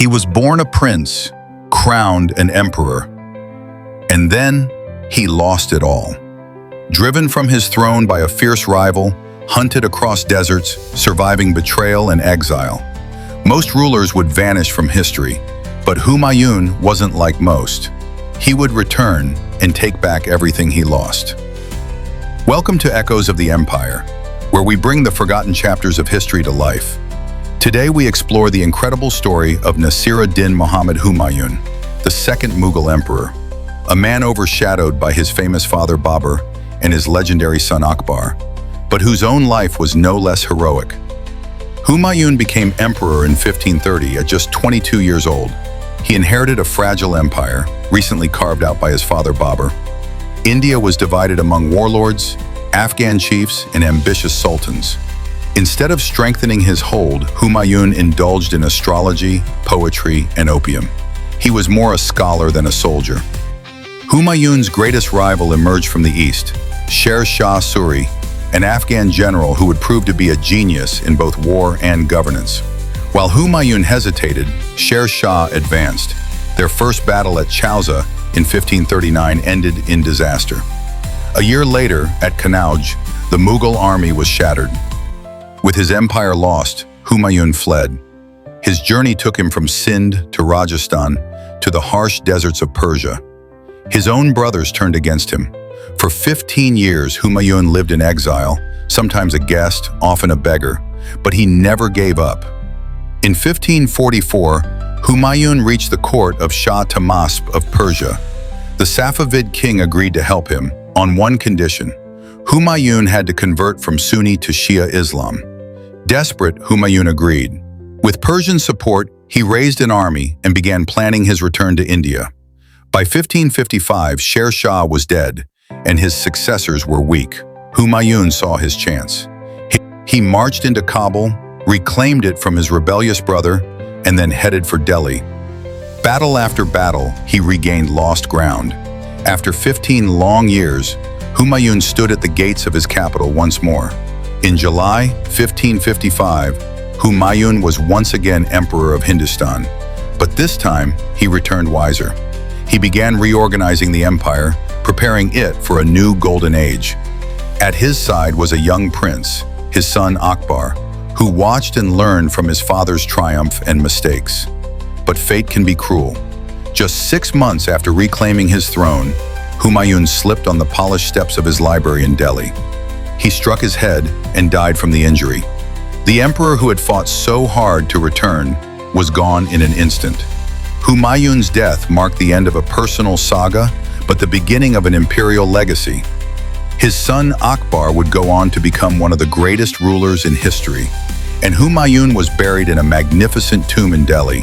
He was born a prince, crowned an emperor, and then he lost it all. Driven from his throne by a fierce rival, hunted across deserts, surviving betrayal and exile. Most rulers would vanish from history, but Humayun wasn't like most. He would return and take back everything he lost. Welcome to Echoes of the Empire, where we bring the forgotten chapters of history to life. Today we explore the incredible story of Nasir-ud-Din Muhammad Humayun, the second Mughal emperor, a man overshadowed by his famous father Babur and his legendary son Akbar, but whose own life was no less heroic. Humayun became emperor in 1530 at just 22 years old. He inherited a fragile empire, recently carved out by his father Babur. India was divided among warlords, Afghan chiefs, and ambitious sultans. Instead of strengthening his hold, Humayun indulged in astrology, poetry, and opium. He was more a scholar than a soldier. Humayun's greatest rival emerged from the east, Sher Shah Suri, an Afghan general who would prove to be a genius in both war and governance. While Humayun hesitated, Sher Shah advanced. Their first battle at Chauza in 1539 ended in disaster. A year later, at Kanauj, the Mughal army was shattered. With his empire lost, Humayun fled. His journey took him from Sindh to Rajasthan to the harsh deserts of Persia. His own brothers turned against him. For 15 years, Humayun lived in exile, sometimes a guest, often a beggar, but he never gave up. In 1544, Humayun reached the court of Shah Tahmasp of Persia. The Safavid king agreed to help him, on one condition. Humayun had to convert from Sunni to Shia Islam. Desperate, Humayun agreed. With Persian support, he raised an army and began planning his return to India. By 1555, Sher Shah was dead, and his successors were weak. Humayun saw his chance. He marched into Kabul, reclaimed it from his rebellious brother, and then headed for Delhi. Battle after battle, he regained lost ground. After 15 long years, Humayun stood at the gates of his capital once more. In July 1555, Humayun was once again emperor of Hindustan, but this time he returned wiser. He began reorganizing the empire, preparing it for a new golden age. At his side was a young prince, his son Akbar, who watched and learned from his father's triumph and mistakes. But fate can be cruel. Just 6 months after reclaiming his throne, Humayun slipped on the polished steps of his library in Delhi. He struck his head and died from the injury. The emperor who had fought so hard to return was gone in an instant. Humayun's death marked the end of a personal saga, but the beginning of an imperial legacy. His son Akbar would go on to become one of the greatest rulers in history, and Humayun was buried in a magnificent tomb in Delhi,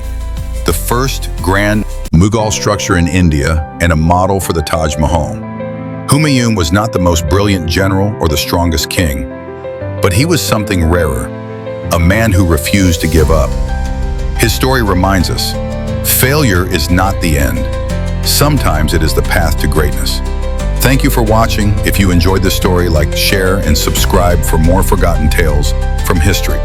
the first grand Mughal structure in India and a model for the Taj Mahal. Humayun was not the most brilliant general or the strongest king, but he was something rarer, a man who refused to give up. His story reminds us, failure is not the end. Sometimes it is the path to greatness. Thank you for watching. If you enjoyed this story, like, share, and subscribe for more forgotten tales from history.